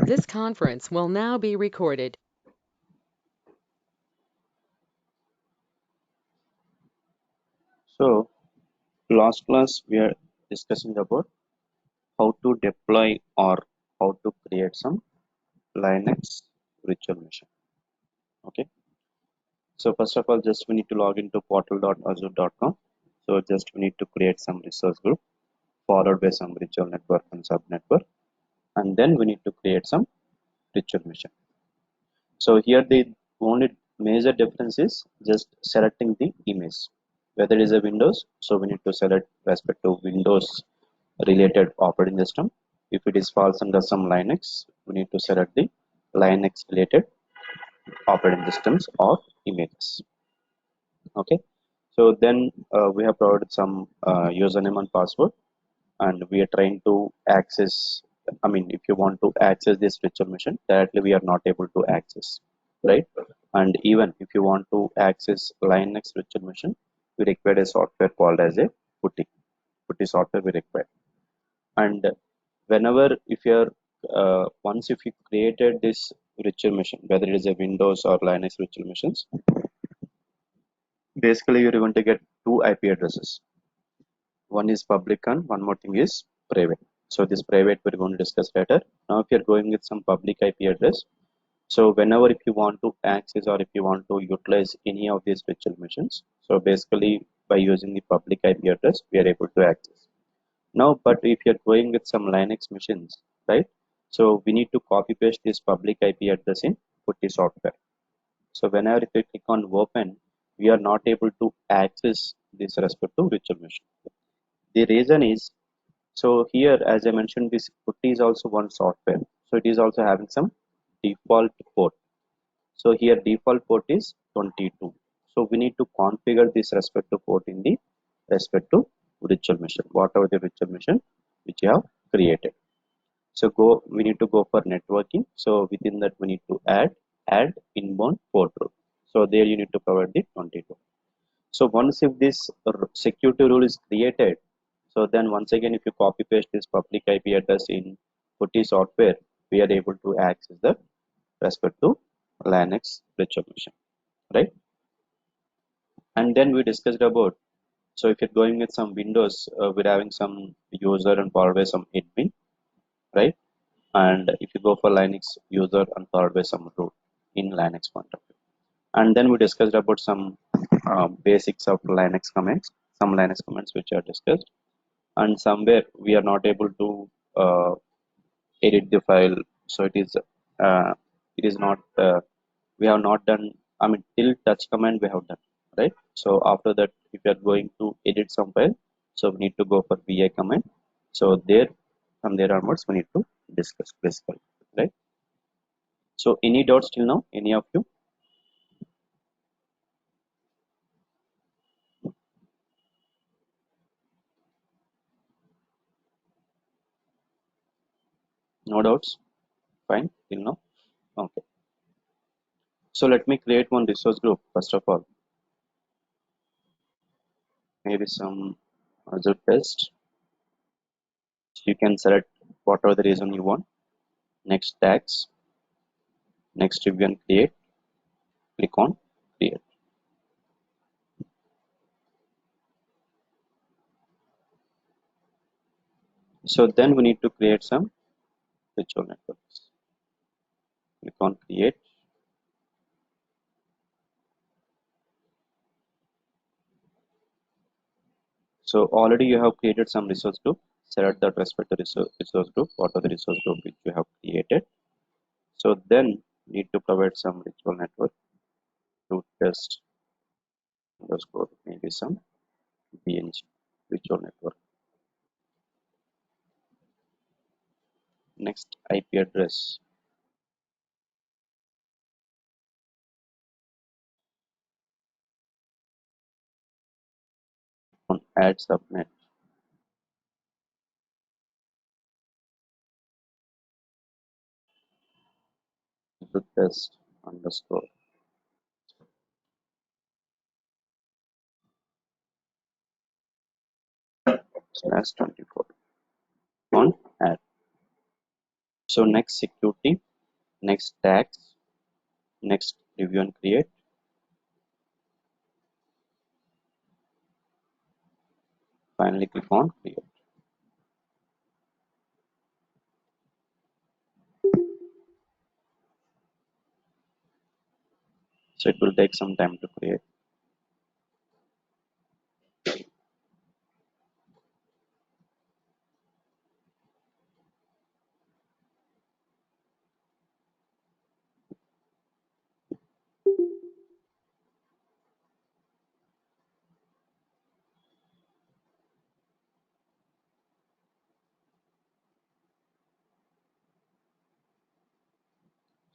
This conference will now be recorded. So last class we are discussing about how to deploy or how to create some Linux virtual machine. Okay. So first of all, just we need to log into portal.azure.com. So just we need to create some resource group followed by some virtual network and sub network, and then we need to create some virtual machine. So here the only major difference is just selecting the image. Whether it is a Windows, so we need to select respect to Windows related operating system. If it is falls under some Linux, we need to select the Linux related operating systems or images. Okay. So then we have provided some username and password, and we are trying to access. I mean, if you want to access this virtual machine directly, we are not able to access, right? And even if you want to access Linux virtual machine, we require a software called as a PuTTY. PuTTY software we require. And whenever if you're once if you created this virtual machine, whether it is a Windows or Linux virtual machines, basically you're going to get two IP addresses. One is public and one more thing is private. So this private we're going to discuss later. Now if you're going with some public IP address, so whenever if you want to access or if you want to utilize any of these virtual machines, so basically by using the public IP address we are able to access. Now, but if you're going with some Linux machines, right? So we need to copy paste this public IP address in PuTTY software. So whenever if you click on open, we are not able to access this respect to virtual machine. The reason is, so here as I mentioned, this PuTTY is also one software. So it is also having some default port. So here default port is 22. So we need to configure this respect to port in the respect to virtual machine, whatever the virtual machine which you have created. So we need to go for networking. So within that we need to add inbound port rule. So there you need to provide the 22. So once if this security rule is created, so then once again if you copy paste this public IP address in PuTTY software, we are able to access the respect to Linux virtual machine, right? And then we discussed about, so if you're going with some Windows, we're having some user and followed by some admin, right? And if you go for Linux, user and followed by some root in Linux point of view. And then we discussed about some basics of Linux commands, some Linux commands which are discussed, and somewhere we are not able to edit the file. So uh, it is not we have not done. I mean, till touch command we have done, right? So after that, if you are going to edit some file, so we need to go for vi command. So there, from there onwards, we need to discuss basically, right? So any doubts till now? Any of you? No doubts? Fine till now. Okay. So let me create one resource group first of all. Maybe some Azure test. So you can select whatever the reason you want. Next tags. Next you can create. Click on create. So then we need to create some virtual networks. Click on create. So already you have created some resource group. Select that respective resource group. What are the resource group which you have created? So then need to provide some virtual network to test underscore maybe some BNG virtual network. Next IP address. On add subnet. To test underscore slash 24 on add. So next security, next tags, next review and create. Finally click on create. So it will take some time to create.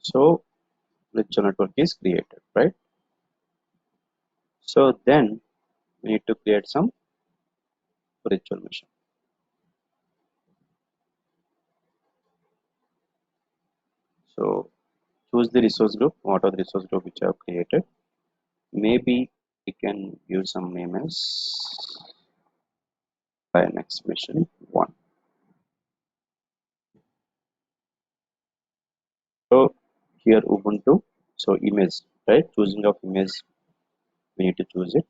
So virtual network is created, right? So then we need to create some virtual machine. So choose the resource group, what are the resource group which I have created. Maybe we can use some name as by next mission 1. So here Ubuntu, so image, right? Choosing of image, we need to choose it,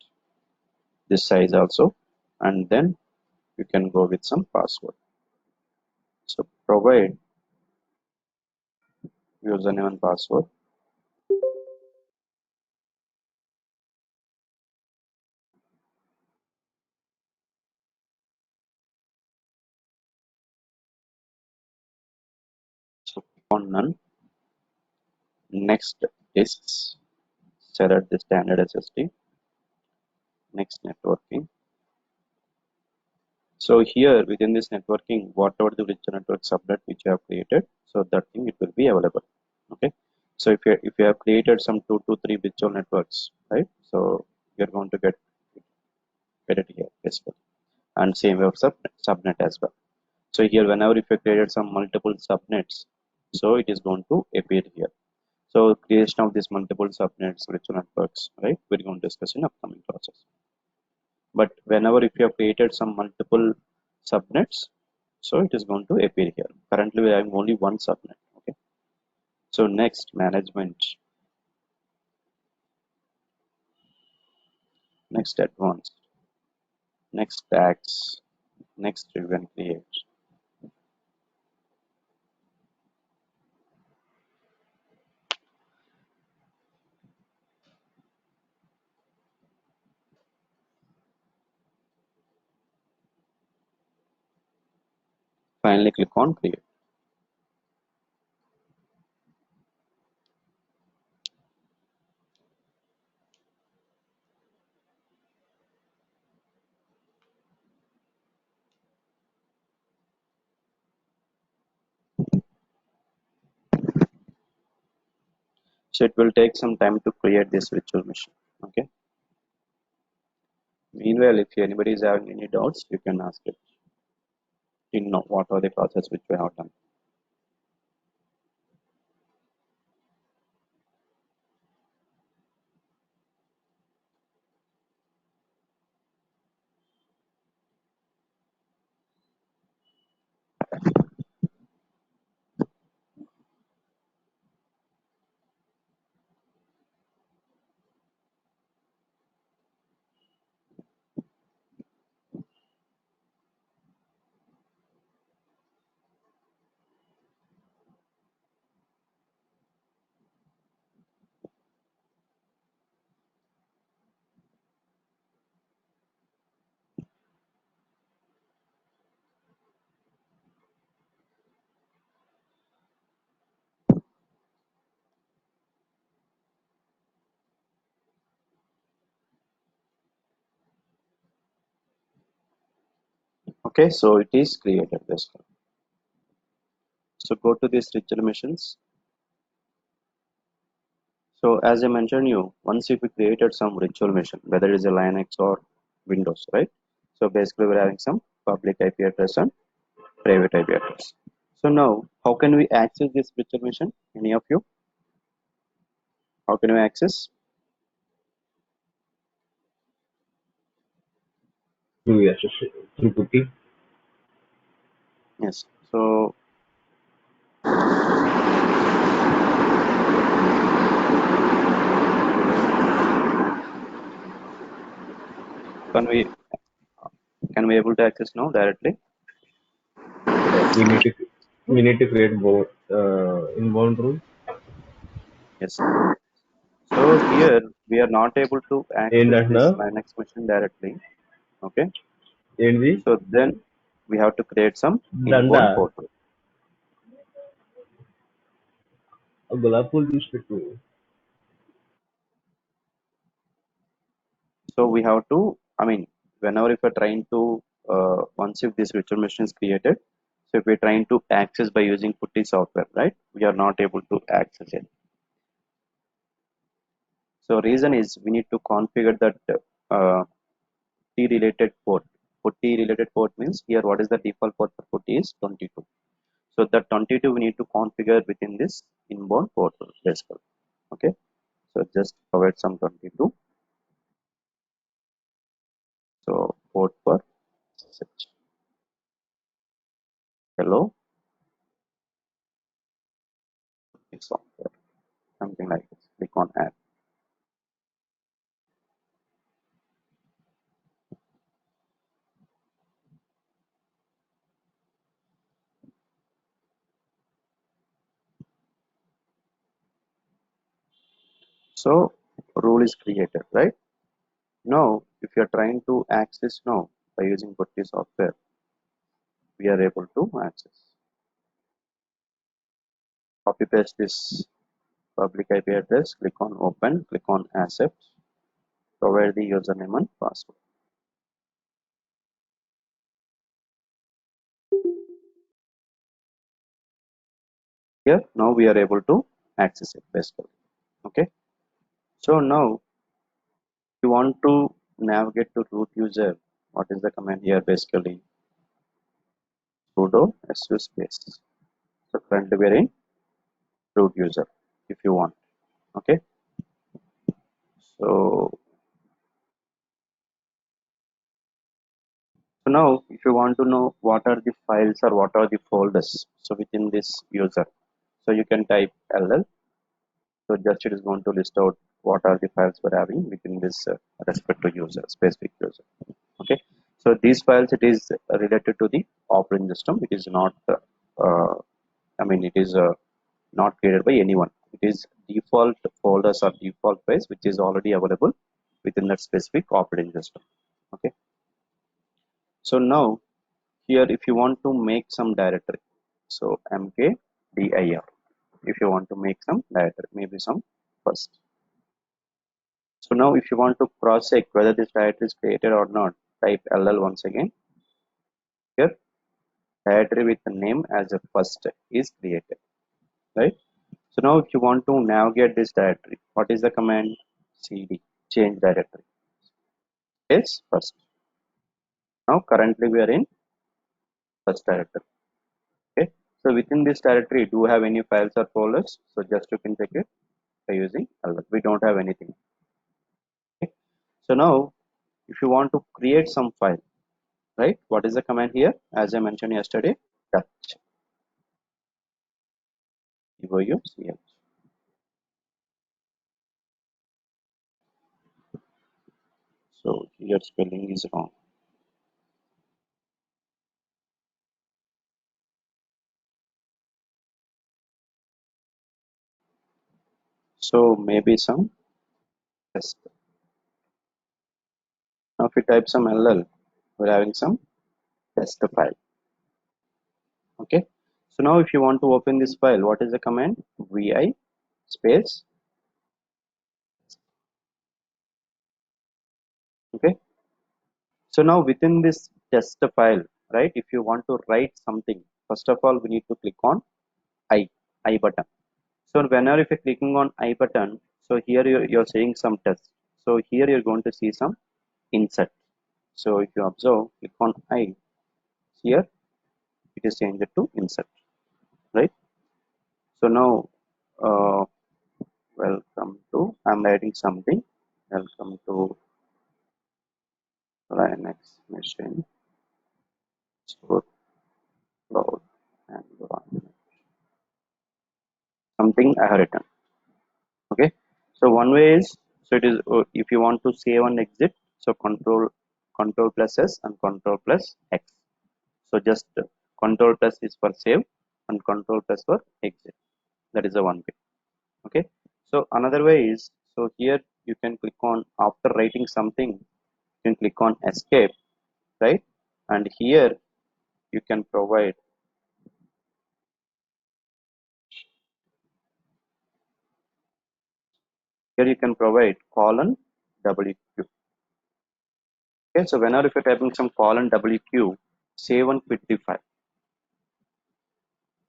this size also, and then you can go with some password. So provide username and password. So click on none. Next disks, select the standard SSD. Next networking. So here within this networking, whatever the virtual network subnet which you have created, so that thing it will be available. Okay. So if you have created some 2 to 3 virtual networks, right? So you're going to get it here basically, and same way of subnet as well. So here whenever if you created some multiple subnets, so it is going to appear here. So creation of these multiple subnets, virtual networks, right? We're going to discuss in upcoming classes. But whenever if you have created some multiple subnets, so it is going to appear here. Currently we are having only one subnet. Okay. So next management, next advanced, next tags, next event create. Finally click on create. So it will take some time to create this virtual machine. Okay. Meanwhile, if anybody is having any doubts, you can ask it. You know what are the classes which we have done. Okay, so it is created basically. So go to these virtual machines. So as I mentioned you, once if we created some virtual machine, whether it is a Linux or Windows, right? So basically we're having some public IP address and private IP address. So now how can we access this virtual machine? Any of you? How can we access? through SSH, through cookie. Yes. So Can we able to access now directly? Yes, we need to create both inbound rule. Yes. So here we are not able to access ఏంటంటున్నా this Linux machine directly. Okay. ఏంటిది So then we have to create some దండ inbound portal. ఆ గులాబీ పూలు చూసి పెట్టు. So we have to, I mean, whenever if we're trying to, once if this virtual machine is created, so if we're trying to access by using putty software, right, we are not able to access it. So reason is we need to configure that T related port. Putty related port means here what is the default port for putty is 22. So that 22 we need to configure within this inbound portal basically. Okay. So just provide some 22. So port for search. Hello. Software. Something like this. Click on add. So rule is created, right? Now, if you are trying to access now by using Putty software, we are able to access. Copy paste this public IP address, click on open, click on accept, provide the username and password. Here now we are able to access it basically. Okay. So now if you want to navigate to root user, what is the command here basically? Sudo su space. So currently we are in root user if you want. Okay. So So now if you want to know what are the files or what are the folders, so within this user, so you can type ll. So just it is going to list out what are the files we're having within this respective user, specific user. Okay. So these files it is related to the operating system. It is not, I mean, it is not created by anyone. It is default folders or default files which is already available within that specific operating system. Okay. So now here if you want to make some directory, so mkdir, if you want to make some directory, maybe some first. So now if you want to cross check whether this directory is created or not, type ll once again. Here directory with the name as a first is created, right? So now if you want to navigate this directory, what is the command? Cd, change directory, is first. Now currently we are in first directory. Okay. So within this directory, do you have any files or folders? So just you can check it by using ls. We don't have anything. Okay. So now if you want to create some file, right? What is the command here? As I mentioned yesterday, touch touch. So your spelling is wrong. So maybe some test. Now if you type some ll, we're having some test file. Okay. So now if you want to open this file, what is the command? Vi space. Okay. So now within this test file, right? If you want to write something, first of all, we need to click on I, I button. So whenever if you're clicking on I button, so here you're seeing some text. So here you're going to see some insert. So if you observe, click on I, here it is changed to insert, right? So now, uh, welcome to, I'm writing something. Welcome to Linux machine, so cloud and run. something I have written. Okay, so one way is, so it is, if you want to save and exit, so control plus s and control plus x. So just control plus is for save and control plus for exit. That is the one way. Okay, so another way is, so here you can click on, after writing something, you can click on escape, right? And here you can provide, here you can provide colon wq. Okay, so whenever if you're typing some colon wq, save and quit the file.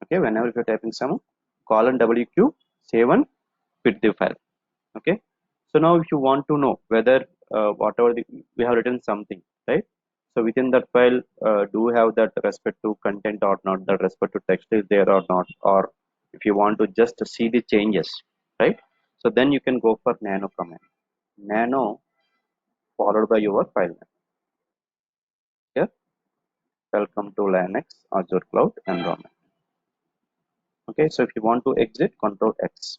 Okay, whenever if you're typing some colon wq, save and quit the file. Okay, so now if you want to know whether whatever we have written something, right? So within that file, do you have that respect to content or not, that respect to text is there or not, or if you want to just see the changes, right? So then you can go for nano command, nano followed by your file name. Here, welcome to Linux Azure Cloud environment. Okay, so if you want to exit, control X.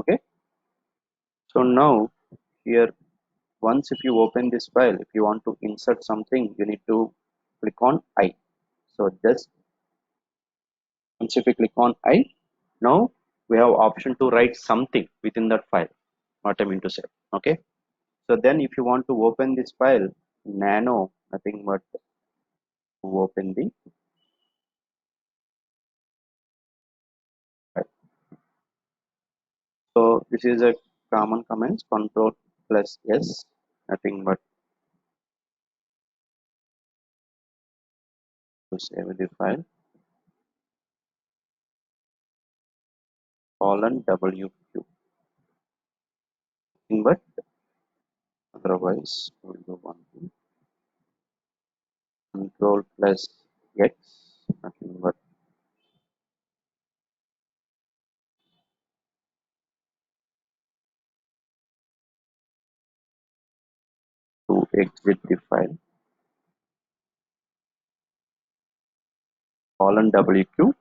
Okay, so now here, once if you open this file, if you want to insert something, you need to click on I. So just once if you click on I, now we have option to write something within that file. What I mean to say. Okay, so then if you want to open this file, nano, nothing but to open the file. So this is a common command, control plus S, nothing but to save the file, colon WQ, nothing but, otherwise we will do one thing, control plus X, nothing but to exit the file, colon WQ,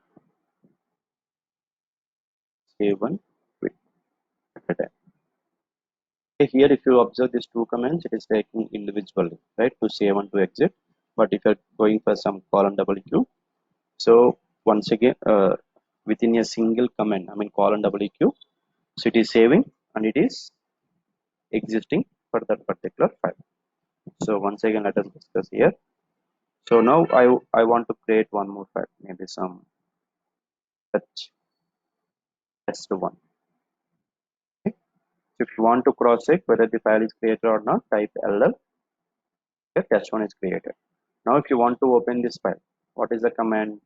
save and quit. Okay, here if you observe these two commands, it is taking individually, right, to save and to exit. But if you're going for some colon WQ, so once again, within a single command, I mean colon WQ, so it is saving and it is existing for that particular file. So once again, let us discuss here. So now I want to create one more file, maybe some touch test1. Okay. So if you want to cross check whether the file is created or not, type ll. Okay, test1 is created. Now if you want to open this file, what is the command?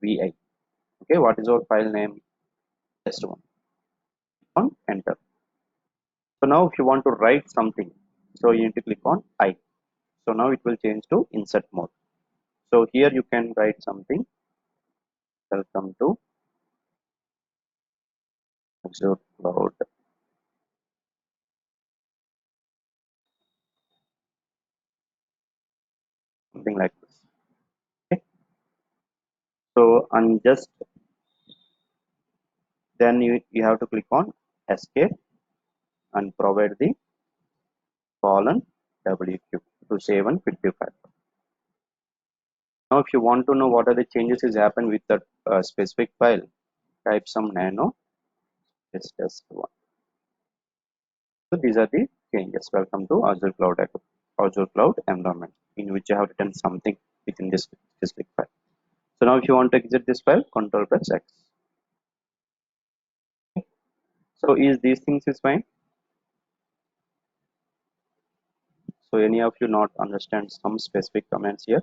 Vi. Okay, what is our file name? Test1. On enter. So now if you want to write something, so you need to click on I. So now it will change to insert mode. So here you can write something. Welcome to Azure Cloud. Something like this. Okay. So and just then you have to click on escape and provide the colon WQ to save and quit the file. Now if you want to know what are the changes is happened with that specific file, type some nano test1. So these are the changes. Welcome to Azure Cloud environment, in which you have written something within this specific file. So now if you want to exit this file, control plus X. So is these things is fine? So any of you not understand some specific comments here?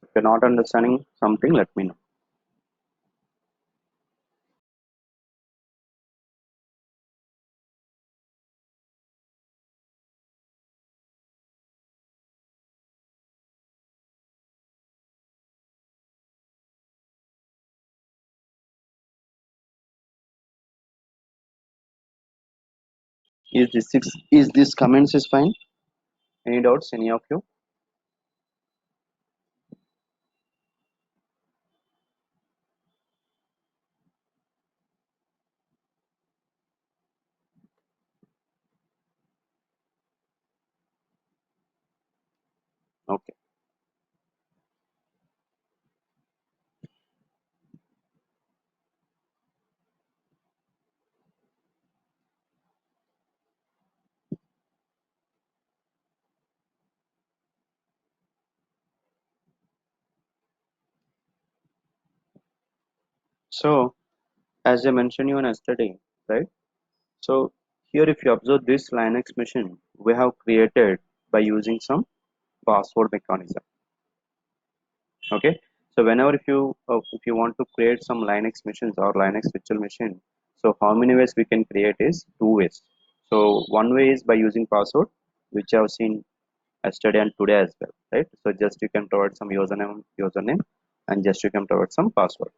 If you're not understanding something, let me know. Is this comments is fine? Any doubts? Any of you? Okay. So as I mentioned you yesterday, right? So here, if you observe this Linux machine, we have created by using some password mechanism. Okay. So whenever if you want to create some Linux machines or Linux virtual machine, so how many ways we can create is two ways. So one way is by using password, which I have seen yesterday and today as well, right? So just you can provide some username, and just you can provide some password.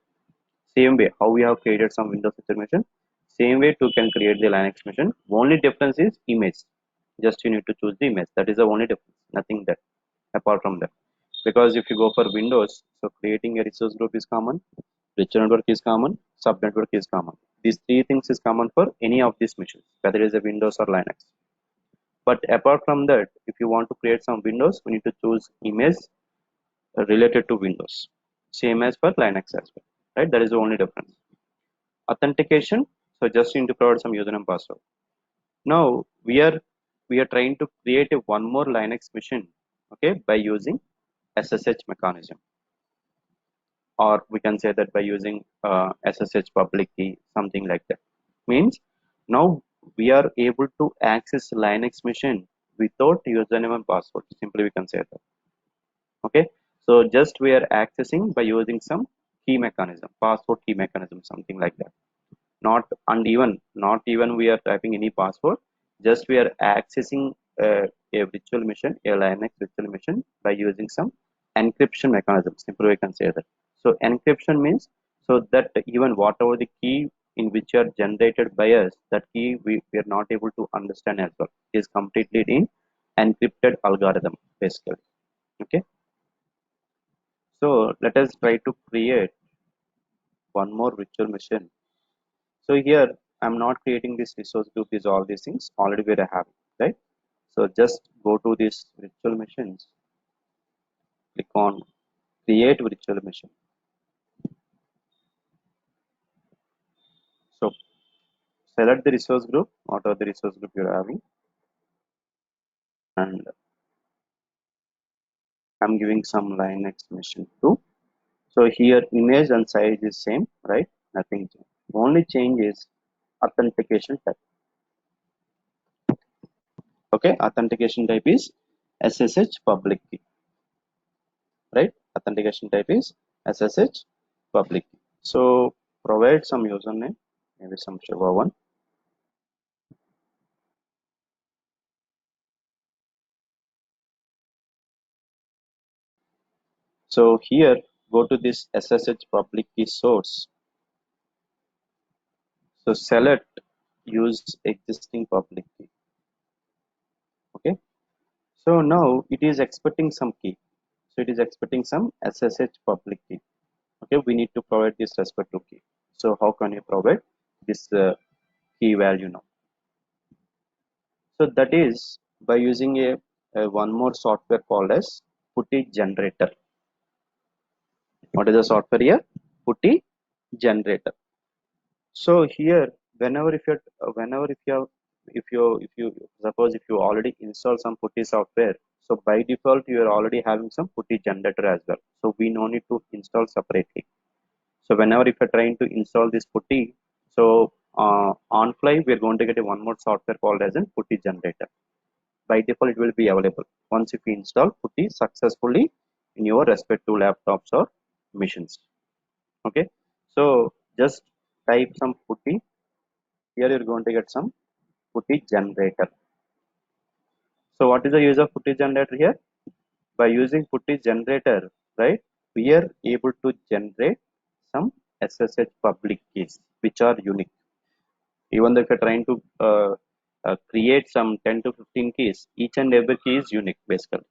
Same way, how we have created some Windows virtual machine, same way to can create the Linux machine. Only difference is image. Just you need to choose the image. That is the only difference. Nothing that apart from that. Because if you go for Windows, so creating a resource group is common, virtual network is common, sub network is common. These three things is common for any of these machines, whether it is a Windows or Linux. But apart from that, if you want to create some Windows, we need to choose image related to Windows. Same as for Linux as well. Right? That is the only difference. Authentication, so just you need to provide some username password. Now we are trying to create a one more Linux machine, okay, by using SSH mechanism, or we can say that by using SSH public key, something like that. Means now we are able to access Linux machine without username and password. Simply we can say that. Okay, so just we are accessing by using some key mechanism, password key mechanism, something like that. Not even we are typing any password, just we are accessing a virtual machine, a Linux virtual machine, by using some encryption mechanism. Simply we can say that. So encryption means so that even whatever the key in which are generated by us, that key we are not able to understand as well. It is completely in encrypted algorithm basically. Okay, so let us try to create one more virtual machine. So here I'm not creating this resource group, is all these things already we are having, right? So just go to this virtual machines, click on create virtual machine. So select the resource group, whatever the resource group you're having, and I'm giving some Linux machine too. So here image and size is same, right? Nothing change. Only change is authentication type. Okay, authentication type is SSH public key, right? Authentication type is SSH public key. So provide some username, maybe some Shiva one. So here go to this SSH public key source. So select use existing public key. Okay. So now it is expecting some key. So it is expecting some SSH public key. Okay. We need to provide this respective key. So how can you provide this key value now? So that is by using a one more software called as putty generator. What is the software here? Putty generator. So here, whenever if you suppose if you already install some putty software, so by default you are already having some putty generator as well. So we no need to install separately. So whenever if you're trying to install this putty, so on fly we are going to get a one more software called as a putty generator. By default it will be available once if you install putty successfully in your respective laptops or machines. Okay, so just type some putty. Here you're going to get some putty generator. So what is the use of putty generator here? By using putty generator, right, we are able to generate some SSH public keys which are unique. Even though if you're trying to create some 10 to 15 keys. Each and every key is unique basically.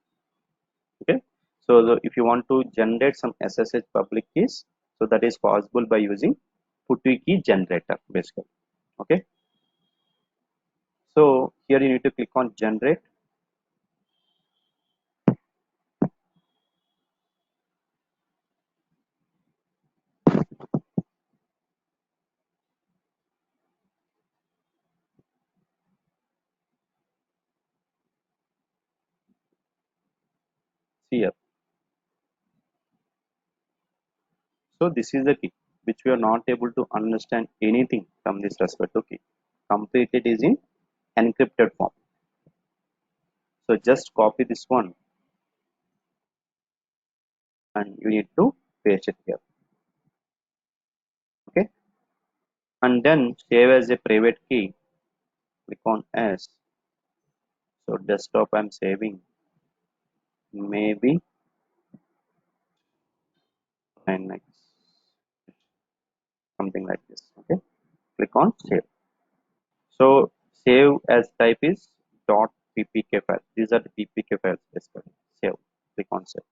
Okay, so if you want to generate some SSH public keys, so that is possible by using putty key generator basically. Okay, so here you need to click on generate. See here, so this is the key which we are not able to understand anything from this respect. Okay, completed is in encrypted form. So just copy this one and you need to paste it here. Okay, and then save as a private key. Click on as. So desktop I'm saving maybe and next something like this. Okay, click on save. So save as type is .ppk file. These are the ppk files basically. Save. Click on save.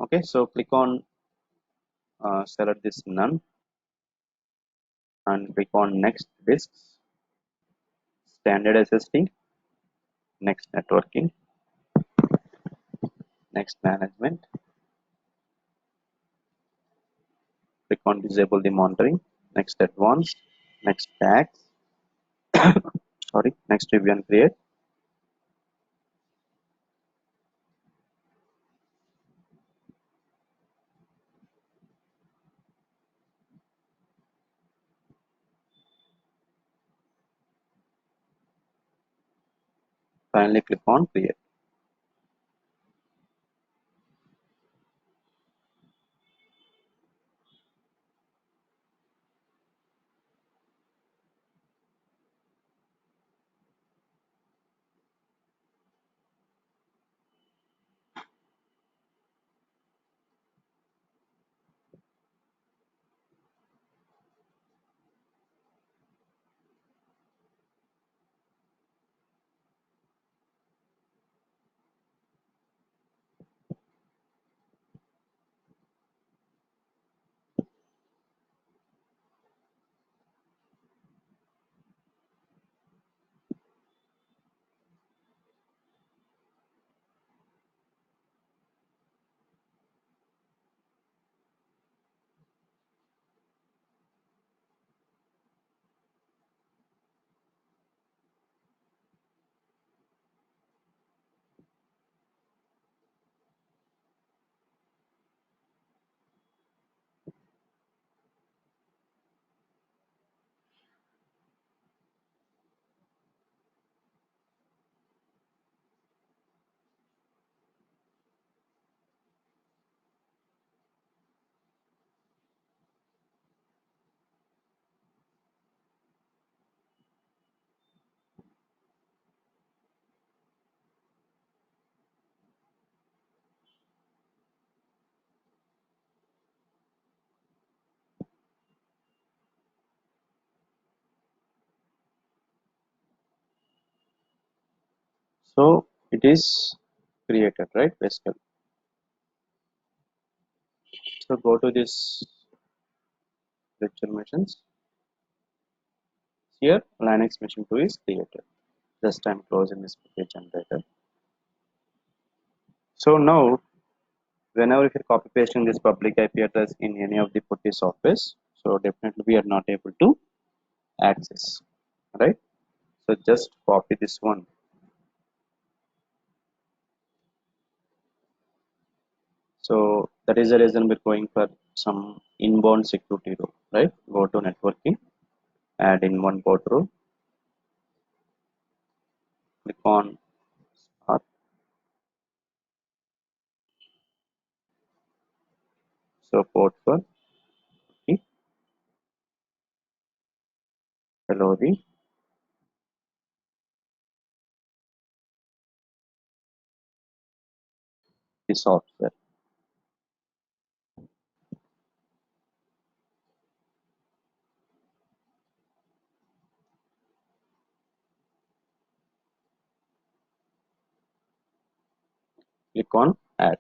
Okay, so click on select this none and click on next disks, standard SSD, next networking, next management. Click on disable the monitoring, next advanced, next tags, sorry, next review and create. Finally click on create. So it is created, right? Basically. So go to this virtual machines. Here Linux machine 2 is created. Just I'm closing this page generator. So now whenever if you're copy pasting this public IP address in any of the putty softwares, so definitely we are not able to access, right? So just copy this one. So that is the reason we're going for some inbound security role, right? Go to networking, add in one port role, click on start. So port for the hello the software. click on add.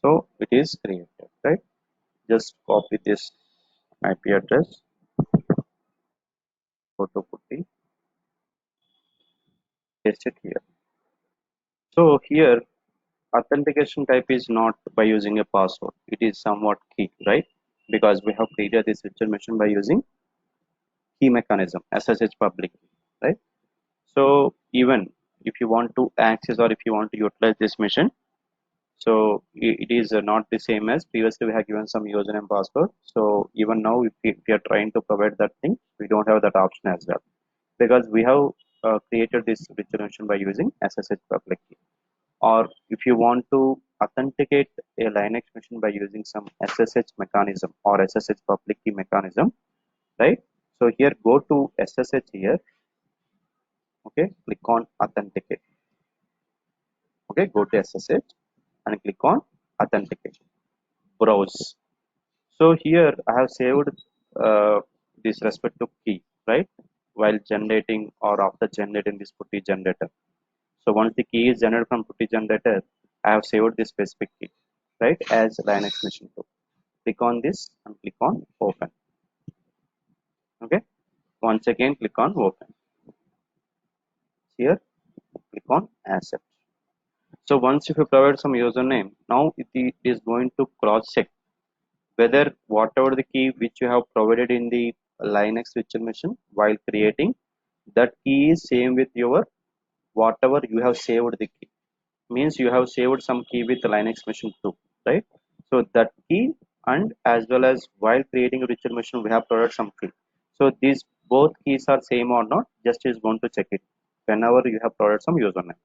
So it is created, right? Just copy this IP address, go to putty, paste it here. So here authentication type is not by using a password. It is somewhat key, right? Because we have created this virtual machine by using key mechanism, SSH public key, right? So even if you want to access or if you want to utilize this machine, so it is not the same as previously we have given some username password. So even now if we are trying to provide that thing, we don't have that option as well because we have created this virtual machine by using SSH public key. Or if you want to authenticate a Linux machine by using some SSH mechanism or SSH public key mechanism, right? So here go to SSH here, okay, click on authenticate, okay, go to SSH and click on authenticate, browse. So here I have saved this respect to key, right? While generating or after generating this putty generator. So once the key is generated from putty generator, I have saved this specific key, right, as Linux machine 2. Click on this and click on open. Okay. Once again, click on open. Here, click on accept. So once if you provide some username, now it is going to cross check whether whatever the key which you have provided in the Linux virtual machine while creating, that key is same with your whatever you have saved the key. Means you have saved some key with Linux machine too, right? So that key and as well as while creating a virtual machine we have provided some key. So these both keys are same or not, just is going to check it whenever you have provided some username.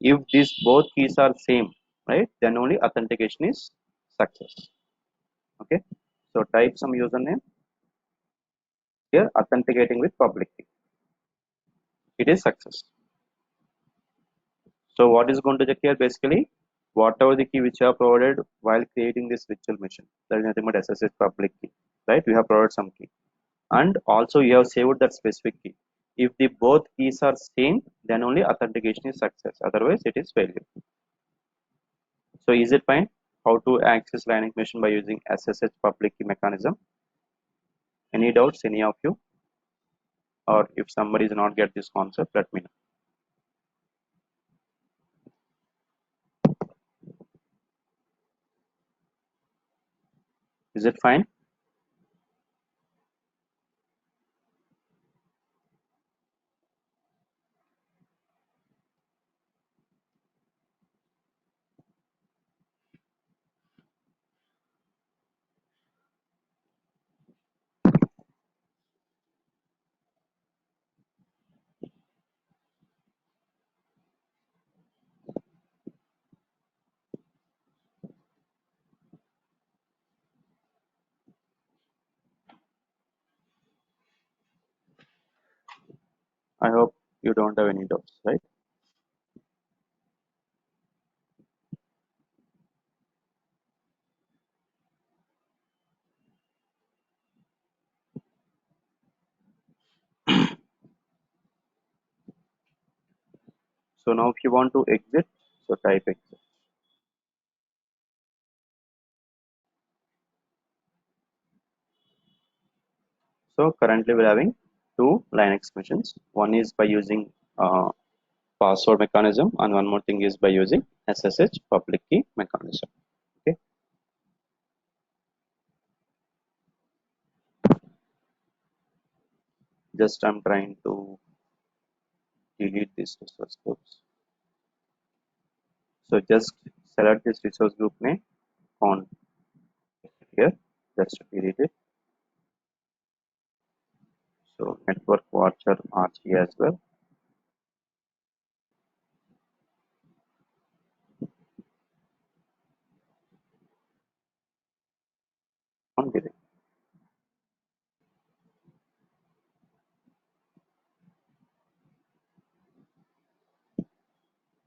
If these both keys are same, right, then only authentication is success. Okay, so type some username here, authenticating with public key, it is success. So what is going to check here basically whatever the key which you have provided while creating this virtual machine, that is nothing but SSH public key, right? We have provided some key and also you have saved that specific key. If the both keys are same, then only authentication is success, otherwise it is failure. So is it fine how to access Linux machine by using SSH public key mechanism? Any doubts, any of you? Or if somebody does not get this concept, let me know. Is it fine? I hope you don't have any doubts, right? So now if you want to exit, so type exit. So currently we're having two Linux machines. One is by using password mechanism and one more thing is by using SSH public key mechanism. Okay. Just I'm trying to delete this resource groups. So just select this resource group name on here, just delete it. So network watcher RG as well.